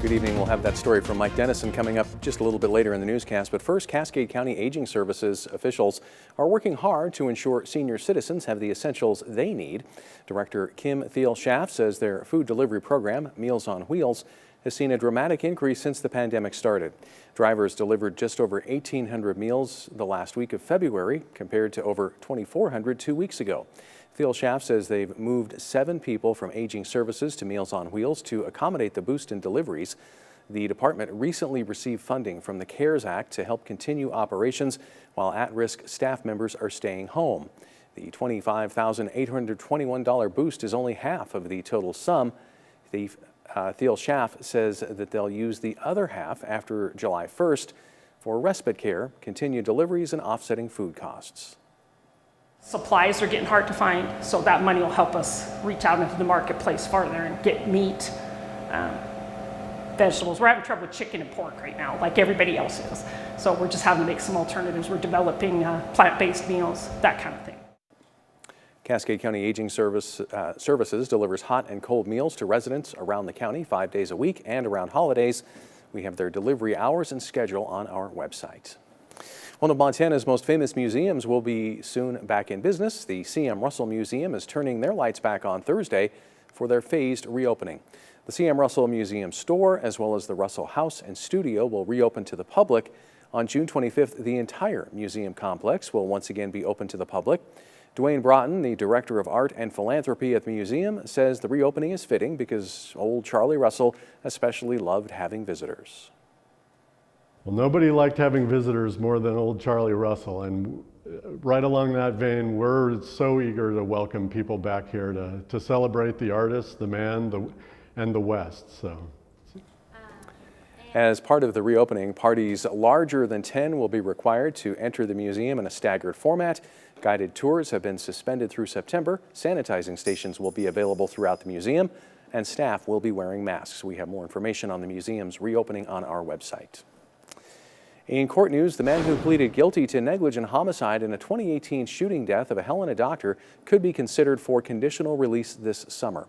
Good evening. We'll have that story from Mike Dennison coming up just a little bit later in the newscast. But first, Cascade County Aging Services officials are working hard to ensure senior citizens have the essentials they need. Director Kim Thiel-Schaff says their food delivery program, Meals on Wheels, has seen a dramatic increase since the pandemic started. Drivers delivered just over 1,800 meals the last week of February compared to over 2,400 2 weeks ago. Thiel-Schaff says they've moved 7 people from Aging Services to Meals on Wheels to accommodate the boost in deliveries. The department recently received funding from the CARES Act to help continue operations while at-risk staff members are staying home. The $25,821 boost is only half of the total sum. Thiel-Schaff says that they'll use the other half after July 1st for respite care, continued deliveries, and offsetting food costs. Supplies are getting hard to find, so that money will help us reach out into the marketplace farther and get meat, vegetables. We're having trouble with chicken and pork right now, like everybody else is. So we're just having to make some alternatives. We're developing plant-based meals, that kind of thing. Cascade County Aging Services delivers hot and cold meals to residents around the county 5 days a week and around holidays. We have their delivery hours and schedule on our website. One of Montana's most famous museums will be soon back in business. The C.M. Russell Museum is turning their lights back on Thursday for their phased reopening. The C.M. Russell Museum store, as well as the Russell House and Studio, will reopen to the public. On June 25th, the entire museum complex will once again be open to the public. Dwayne Broughton, the Director of Art and Philanthropy at the museum, says the reopening is fitting because old Charlie Russell especially loved having visitors. Well, nobody liked having visitors more than old Charlie Russell, and right along that vein, we're so eager to welcome people back here to celebrate the artist, the man, and the West. So. As part of the reopening, parties larger than 10 will be required to enter the museum in a staggered format. Guided tours have been suspended through September. Sanitizing stations will be available throughout the museum, and staff will be wearing masks. We have more information on the museum's reopening on our website. In court news, the man who pleaded guilty to negligent homicide in a 2018 shooting death of a Helena doctor could be considered for conditional release this summer.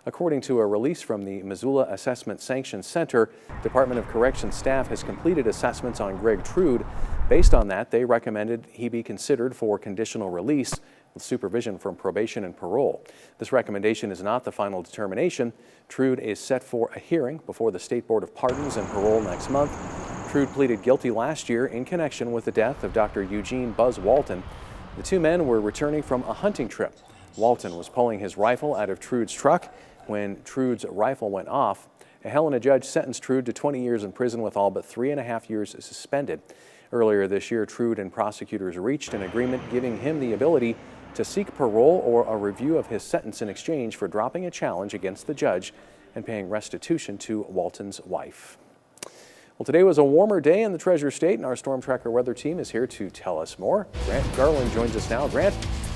According to a release from the Missoula Assessment Sanctions Center, Department of Corrections staff has completed assessments on Greg Trude. Based on that, they recommended he be considered for conditional release with supervision from probation and parole. This recommendation is not the final determination. Trude is set for a hearing before the State Board of Pardons and Parole next month. Trude pleaded guilty last year in connection with the death of Dr. Eugene Buzz Walton. The two men were returning from a hunting trip. Walton was pulling his rifle out of Trude's truck when Trude's rifle went off. A Helena judge sentenced Trude to 20 years in prison with all but 3.5 years suspended. Earlier this year, Trude and prosecutors reached an agreement giving him the ability to seek parole or a review of his sentence in exchange for dropping a challenge against the judge and paying restitution to Walton's wife. Well, today was a warmer day in the Treasure State, and our Storm Tracker weather team is here to tell us more. Grant Garland joins us now. Grant,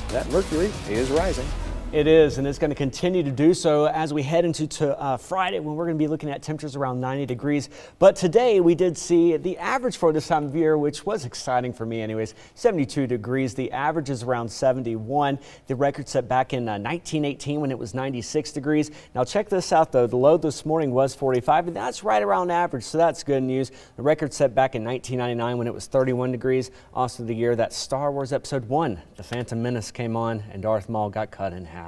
that mercury is rising. It is, and it's going to continue to do so as we head into Friday, when we're going to be looking at temperatures around 90 degrees. But today we did see the average for this time of year, which was exciting for me anyways, 72 degrees. The average is around 71. The record set back in 1918 when it was 96 degrees. Now check this out though. The low this morning was 45, and that's right around average, so that's good news. The record set back in 1999 when it was 31 degrees. Also the year that Star Wars Episode 1, The Phantom Menace, came on and Darth Maul got cut in half.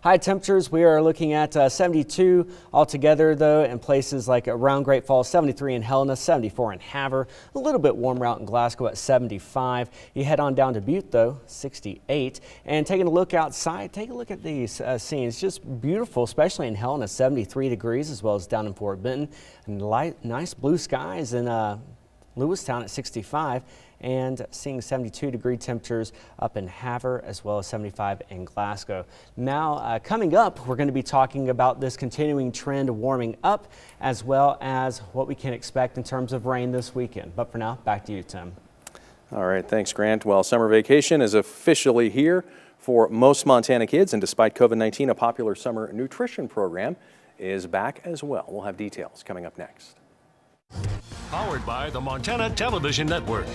High temperatures, we are looking at 72 altogether though in places like around Great Falls, 73 in Helena, 74 in Havre, a little bit warmer out in Glasgow at 75. You head on down to Butte though, 68. And taking a look outside, take a look at these scenes, just beautiful, especially in Helena, 73 degrees, as well as down in Fort Benton. And nice blue skies in Lewistown at 65. And seeing 72-degree temperatures up in Havre, as well as 75 in Glasgow. Now, coming up, we're going to be talking about this continuing trend of warming up, as well as what we can expect in terms of rain this weekend. But for now, back to you, Tim. All right, thanks, Grant. Well, summer vacation is officially here for most Montana kids, and despite COVID-19, a popular summer nutrition program is back as well. We'll have details coming up next. Powered by the Montana Television Network.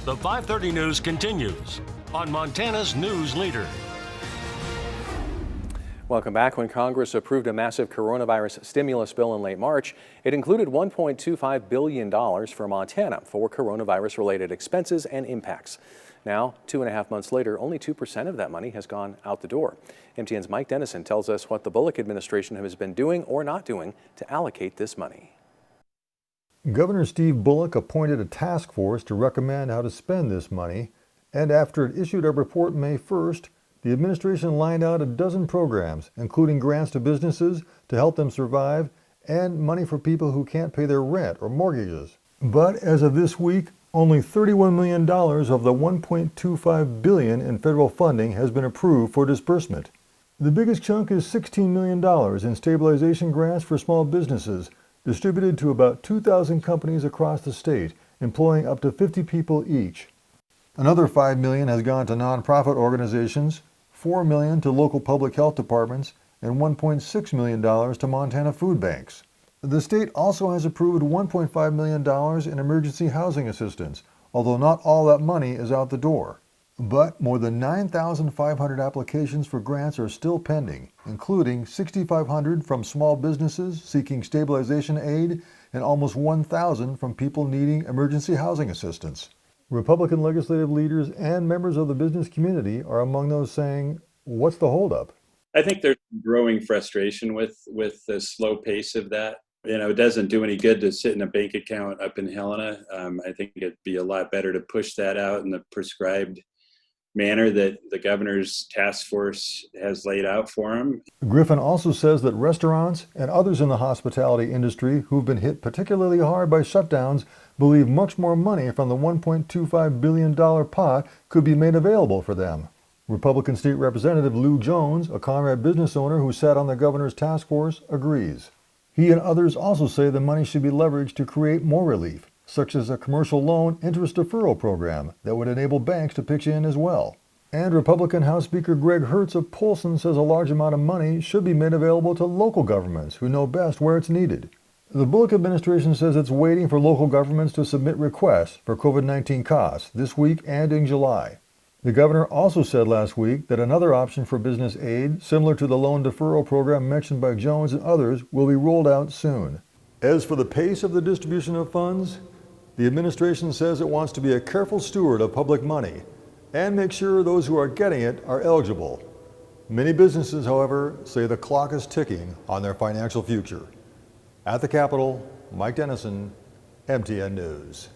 The 5:30 news continues on Montana's news leader. Welcome back. When Congress approved a massive coronavirus stimulus bill in late March, it included $1.25 billion for Montana for coronavirus-related expenses and impacts. Now, 2.5 months later, only 2% of that money has gone out the door. MTN's Mike Dennison tells us what the Bullock administration has been doing or not doing to allocate this money. Governor Steve Bullock appointed a task force to recommend how to spend this money, and after it issued a report May 1st, the administration lined out a dozen programs, including grants to businesses to help them survive and money for people who can't pay their rent or mortgages. But as of this week, only $31 million of the $1.25 billion in federal funding has been approved for disbursement. The biggest chunk is $16 million in stabilization grants for small businesses, distributed to about 2,000 companies across the state, employing up to 50 people each. Another $5 million has gone to nonprofit organizations, $4 million to local public health departments, and $1.6 million to Montana food banks. The state also has approved $1.5 million in emergency housing assistance, although not all that money is out the door. But more than 9,500 applications for grants are still pending, including 6,500 from small businesses seeking stabilization aid and almost 1,000 from people needing emergency housing assistance. Republican legislative leaders and members of the business community are among those saying, what's the holdup? I think there's growing frustration with the slow pace of that. It doesn't do any good to sit in a bank account up in Helena. I think it'd be a lot better to push that out in the prescribed manner that the governor's task force has laid out for him. Griffin also says that restaurants and others in the hospitality industry who've been hit particularly hard by shutdowns believe much more money from the $1.25 billion pot could be made available for them. Republican State Representative Lou Jones, a Conrad business owner who sat on the governor's task force, agrees. He and others also say the money should be leveraged to create more relief, such as a commercial loan interest deferral program that would enable banks to pitch in as well. And Republican House Speaker Greg Hertz of Polson says a large amount of money should be made available to local governments who know best where it's needed. The Bullock administration says it's waiting for local governments to submit requests for COVID-19 costs this week and in July. The governor also said last week that another option for business aid, similar to the loan deferral program mentioned by Jones and others, will be rolled out soon. As for the pace of the distribution of funds, the administration says it wants to be a careful steward of public money and make sure those who are getting it are eligible. Many businesses, however, say the clock is ticking on their financial future. At the Capitol, Mike Dennison, MTN News.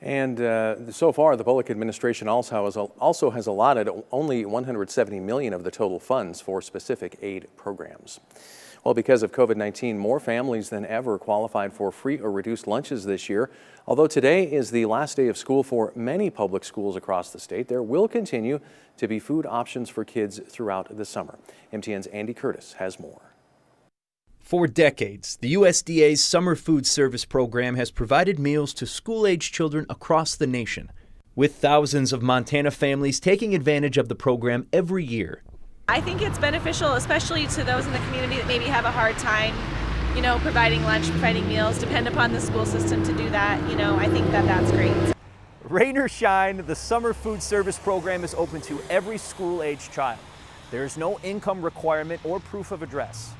And so far, the Bullock administration also has allotted only $170 million of the total funds for specific aid programs. Well, because of COVID-19, more families than ever qualified for free or reduced lunches this year. Although today is the last day of school for many public schools across the state, there will continue to be food options for kids throughout the summer. MTN's Andy Curtis has more. For decades, the USDA's Summer Food Service program has provided meals to school-age children across the nation, with thousands of Montana families taking advantage of the program every year. I think it's beneficial, especially to those in the community that maybe have a hard time, providing lunch, providing meals, depend upon the school system to do that. I think that's great. Rain or shine, the Summer Food Service program is open to every school-age child. There is no income requirement or proof of address.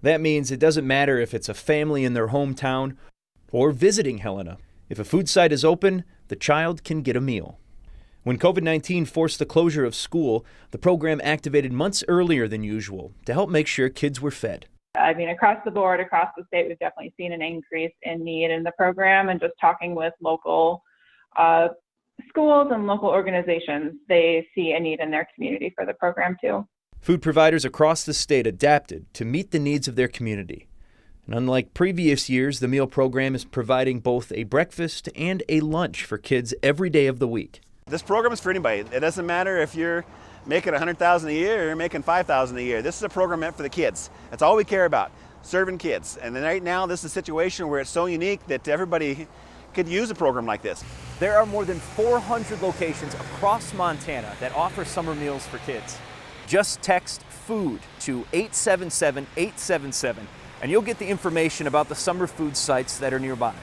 That means it doesn't matter if it's a family in their hometown or visiting Helena. If a food site is open, the child can get a meal. When COVID-19 forced the closure of school, the program activated months earlier than usual to help make sure kids were fed. Across the board, across the state, we've definitely seen an increase in need in the program, and just talking with local schools and local organizations, they see a need in their community for the program too. Food providers across the state adapted to meet the needs of their community. And unlike previous years, the meal program is providing both a breakfast and a lunch for kids every day of the week. This program is for anybody. It doesn't matter if you're making $100,000 a year or you're making $5,000 a year. This is a program meant for the kids. That's all we care about, serving kids. And right now, this is a situation where it's so unique that everybody could use a program like this. There are more than 400 locations across Montana that offer summer meals for kids. Just text FOOD to 877-877 and you'll get the information about the summer food sites that are nearby.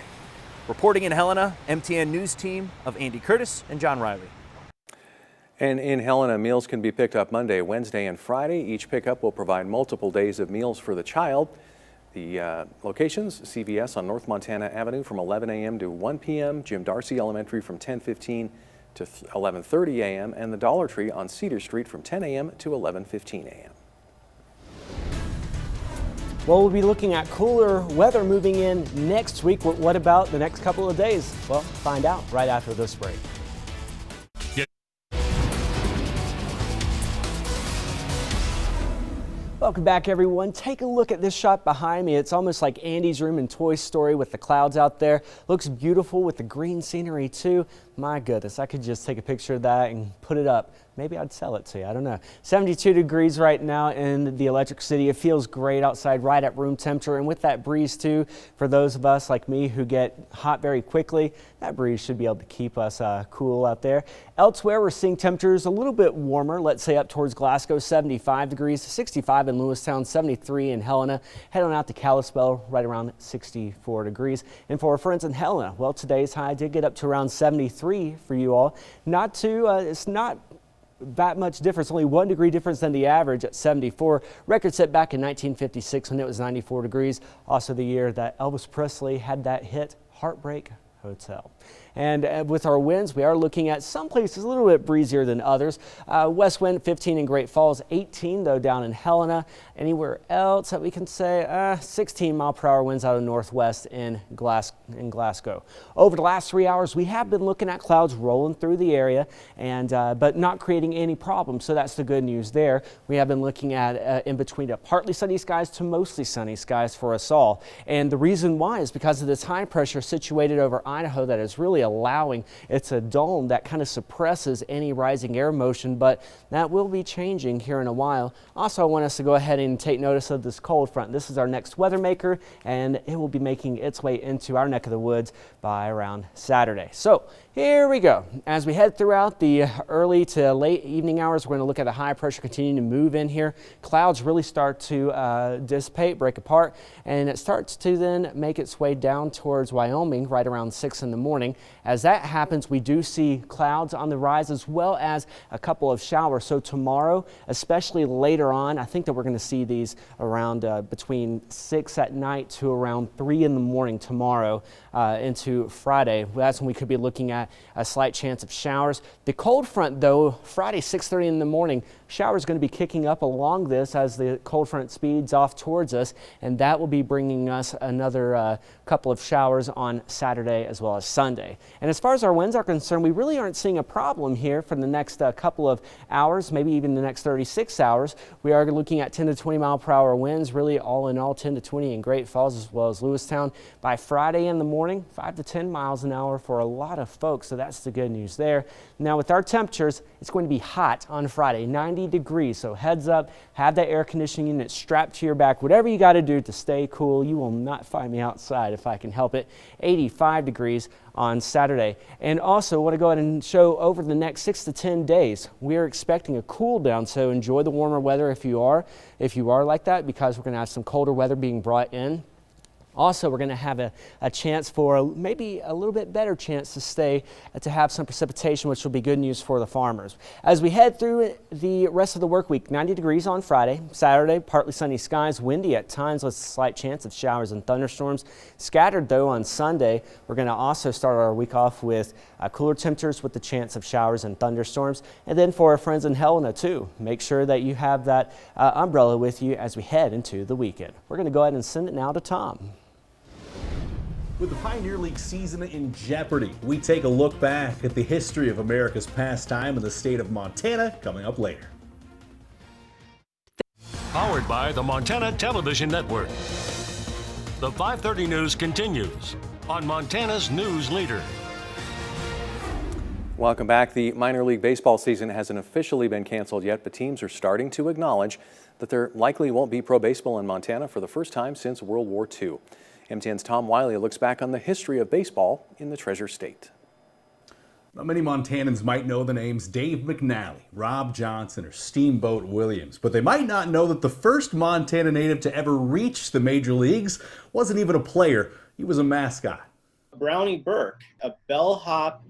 Reporting in Helena, MTN News team of Andy Curtis and John Riley. And in Helena, meals can be picked up Monday, Wednesday, and Friday. Each pickup will provide multiple days of meals for the child. The locations: CVS on North Montana Avenue from 11 a.m. to 1 p.m., Jim Darcy Elementary from 10:15 to 11:30 a.m., and the Dollar Tree on Cedar Street from 10 a.m. to 11:15 a.m. Well, we'll be looking at cooler weather moving in next week. What about the next couple of days? Well, find out right after this break. Welcome back, everyone. Take a look at this shot behind me. It's almost like Andy's room in Toy Story with the clouds out there. Looks beautiful with the green scenery too. My goodness, I could just take a picture of that and put it up. Maybe I'd sell it to you. I don't know. 72 degrees right now in the Electric City. It feels great outside, right at room temperature. And with that breeze too, for those of us like me who get hot very quickly, that breeze should be able to keep us cool out there. Elsewhere, we're seeing temperatures a little bit warmer. Let's say up towards Glasgow, 75 degrees, 65 in Lewistown, 73 in Helena. Head on out to Kalispell, right around 64 degrees. And for our friends in Helena, well, today's high did get up to around 73 for you all. It's not that much difference, only 1 degree difference than the average at 74. Record set back in 1956 when it was 94 degrees. Also the year that Elvis Presley had that hit, Heartbreak Hotel. And with our winds, we are looking at some places a little bit breezier than others. West wind 15 in Great Falls, 18 though down in Helena. Anywhere else that we can say 16 mile-per-hour winds out of northwest in Glasgow. Over the last 3 hours, we have been looking at clouds rolling through the area, and but not creating any problems. So that's the good news there. We have been looking at in between partly sunny skies to mostly sunny skies for us all. And the reason why is because of this high pressure situated over Idaho that is really allowing, it's a dome that kind of suppresses any rising air motion, but that will be changing here in a while. Also, I want us to go ahead and take notice of this cold front. This is our next weather maker, and it will be making its way into our neck of the woods by around Saturday. So here we go. As we head throughout the early to late evening hours, we're going to look at the high pressure continuing to move in here. Clouds really start to dissipate, break apart, and it starts to then make its way down towards Wyoming right around 6 in the morning. As that happens, we do see clouds on the rise as well as a couple of showers. So tomorrow, especially later on, I think that we're going to see these around between 6 at night to around 3 in the morning tomorrow into Friday. That's when we could be looking at a slight chance of showers. The cold front, though, Friday 6:30 in the morning, showers going to be kicking up along this as the cold front speeds off towards us, and that will be bringing us another couple of showers on Saturday as well as Sunday. And as far as our winds are concerned, we really aren't seeing a problem here for the next couple of hours, maybe even the next 36 hours. We are looking at 10 to 20 mile per hour winds, really all in all 10 to 20 in Great Falls as well as Lewistown. By Friday in the morning, 5 to 10 miles an hour for a lot of folks, so that's the good news there. Now with our temperatures, it's going to be hot on Friday, 90 degrees, so heads up, have that air conditioning unit strapped to your back, whatever you got to do to stay cool. You will not find me outside if I can help it. 85 degrees on Saturday. And also want to go ahead and show over the next 6 to 10 days, we are expecting a cool down, so enjoy the warmer weather if you are like that, because we're going to have some colder weather being brought in. Also, we're going to have a chance for maybe a little bit better chance to have some precipitation, which will be good news for the farmers. As we head through the rest of the work week, 90 degrees on Friday. Saturday, partly sunny skies, windy at times with a slight chance of showers and thunderstorms. Scattered, though, on Sunday. We're going to also start our week off with cooler temperatures with the chance of showers and thunderstorms. And then for our friends in Helena, too, make sure that you have that umbrella with you as we head into the weekend. We're going to go ahead and send it now to Tom. With the Pioneer League season in jeopardy, we take a look back at the history of America's pastime in the state of Montana coming up later. Powered by the Montana Television Network. The 5:30 news continues on Montana's news leader. Welcome back. The minor league baseball season hasn't officially been canceled yet, but teams are starting to acknowledge that there likely won't be pro baseball in Montana for the first time since World War II. MTN's Tom Wiley looks back on the history of baseball in the Treasure State. Now, many Montanans might know the names Dave McNally, Rob Johnson, or Steamboat Williams, but they might not know that the first Montana native to ever reach the major leagues wasn't even a player, he was a mascot. Brownie Burke, a bellhop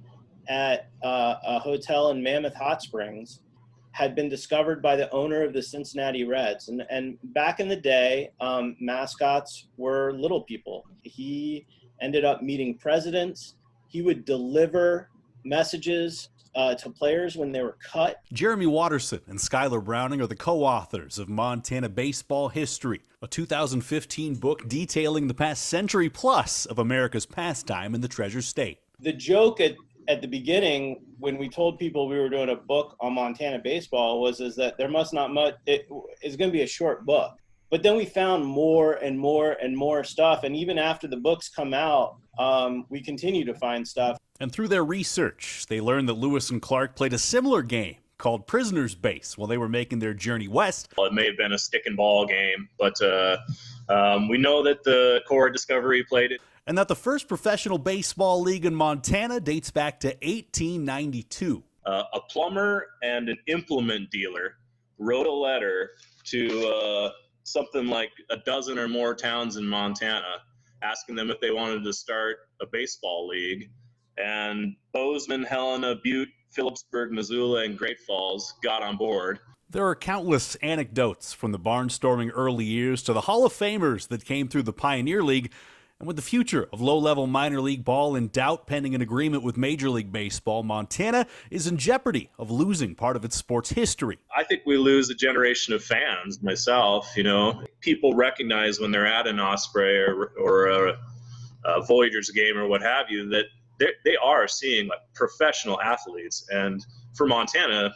at a hotel in Mammoth Hot Springs had been discovered by the owner of the Cincinnati Reds. And back in the day, mascots were little people. He ended up meeting presidents. He would deliver messages to players when they were cut. Jeremy Watterson and Skylar Browning are the co-authors of Montana Baseball History, a 2015 book detailing the past century plus of America's pastime in the Treasure State. The joke at the beginning, when we told people we were doing a book on Montana baseball, was that there must not much, it's going to be a short book. But then we found more and more and more stuff. And even after the books come out, we continue to find stuff. And through their research, they learned that Lewis and Clark played a similar game called Prisoner's Base while they were making their journey west. Well, it may have been a stick and ball game, but we know that the Corps Discovery played it. And that the first professional baseball league in Montana dates back to 1892. A plumber and an implement dealer wrote a letter to something like a dozen or more towns in Montana, asking them if they wanted to start a baseball league. And Bozeman, Helena, Butte, Phillipsburg, Missoula, and Great Falls got on board. There are countless anecdotes from the barnstorming early years to the Hall of Famers that came through the Pioneer League. And with the future of low-level minor league ball in doubt pending an agreement with Major League Baseball, Montana is in jeopardy of losing part of its sports history. I think we lose a generation of fans, myself, People recognize when they're at an Osprey or a Voyagers game or what have you, that they are seeing like professional athletes. And for Montana,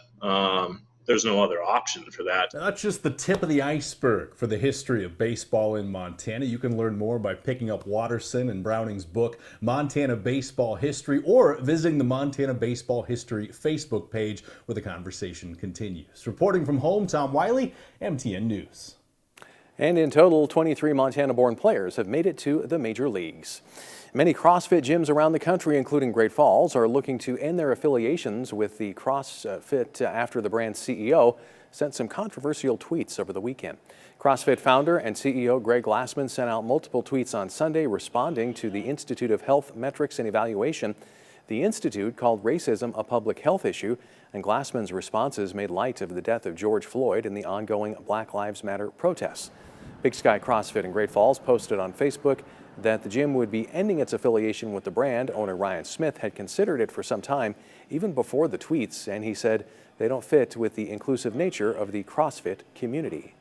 there's no other option for that. That's just the tip of the iceberg for the history of baseball in Montana. You can learn more by picking up Watterson and Browning's book, Montana Baseball History, or visiting the Montana Baseball History Facebook page where the conversation continues. Reporting from home, Tom Wiley, MTN News. And in total, 23 Montana-born players have made it to the major leagues. Many CrossFit gyms around the country, including Great Falls, are looking to end their affiliations with the CrossFit after the brand's CEO sent some controversial tweets over the weekend. CrossFit founder and CEO Greg Glassman sent out multiple tweets on Sunday responding to the Institute of Health Metrics and Evaluation. The institute called racism a public health issue, and Glassman's responses made light of the death of George Floyd and the ongoing Black Lives Matter protests. Big Sky CrossFit in Great Falls posted on Facebook that the gym would be ending its affiliation with the brand. Owner Ryan Smith had considered it for some time, even before the tweets, and he said they don't fit with the inclusive nature of the CrossFit community.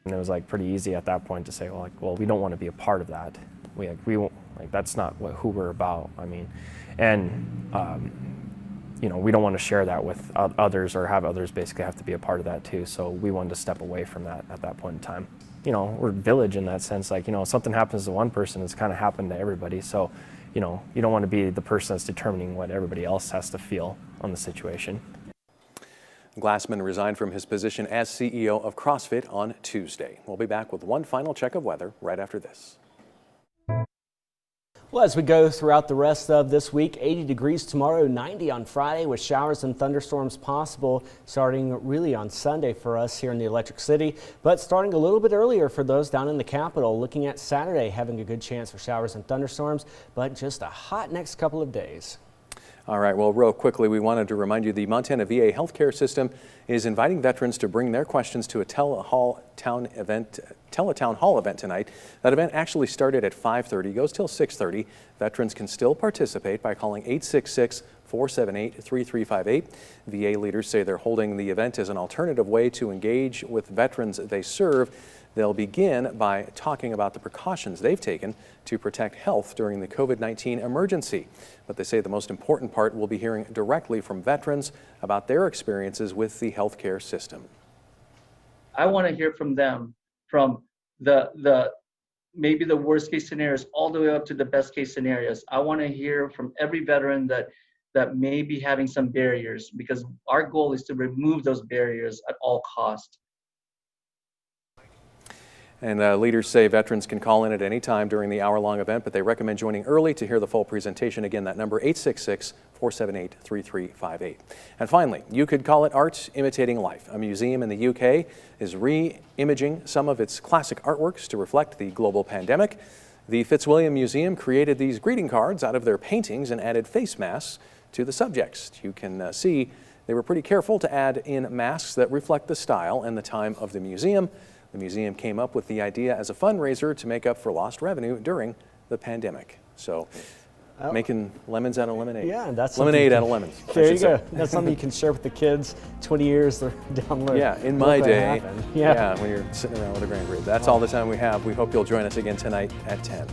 And it was pretty easy at that point to say, well, we don't want to be a part of that. We won't, that's not who we're about. We don't want to share that with others or have others basically have to be a part of that too. So we wanted to step away from that at that point in time. We're village in that sense, something happens to one person, it's kind of happened to everybody. So, you don't want to be the person that's determining what everybody else has to feel on the situation. Glassman resigned from his position as CEO of CrossFit on Tuesday. We'll be back with one final check of weather right after this. Well, as we go throughout the rest of this week, 80 degrees tomorrow, 90 on Friday with showers and thunderstorms possible starting really on Sunday for us here in the Electric City, but starting a little bit earlier for those down in the capital. Looking at Saturday, having a good chance for showers and thunderstorms, but just a hot next couple of days. All right, well, real quickly, we wanted to remind you the Montana VA healthcare system is inviting veterans to bring their questions to a teletown hall event tonight. That event actually started at 5:30, goes till 6:30. Veterans can still participate by calling 866-478-3358. VA leaders say they're holding the event as an alternative way to engage with veterans they serve. They'll begin by talking about the precautions they've taken to protect health during the COVID-19 emergency. But they say the most important part will be hearing directly from veterans about their experiences with the healthcare system. I want to hear from them, from maybe the worst case scenarios all the way up to the best case scenarios. I want to hear from every veteran that may be having some barriers, because our goal is to remove those barriers at all costs. And leaders say veterans can call in at any time during the hour-long event, but they recommend joining early to hear the full presentation. Again, that number 866-478-3358. And finally, you could call it art imitating life. A museum in the UK is re-imaging some of its classic artworks to reflect the global pandemic. The Fitzwilliam Museum created these greeting cards out of their paintings and added face masks to the subjects. You can see they were pretty careful to add in masks that reflect the style and the time of the museum. The museum came up with the idea as a fundraiser to make up for lost revenue during the pandemic. So making lemons out of lemonade. Yeah, that's lemonade out of lemons. There you go. That's something you can share with the kids 20 years down the road. Yeah, in my day. Yeah, when you're sitting around with a grand group. That's all the time we have. We hope you'll join us again tonight at 10.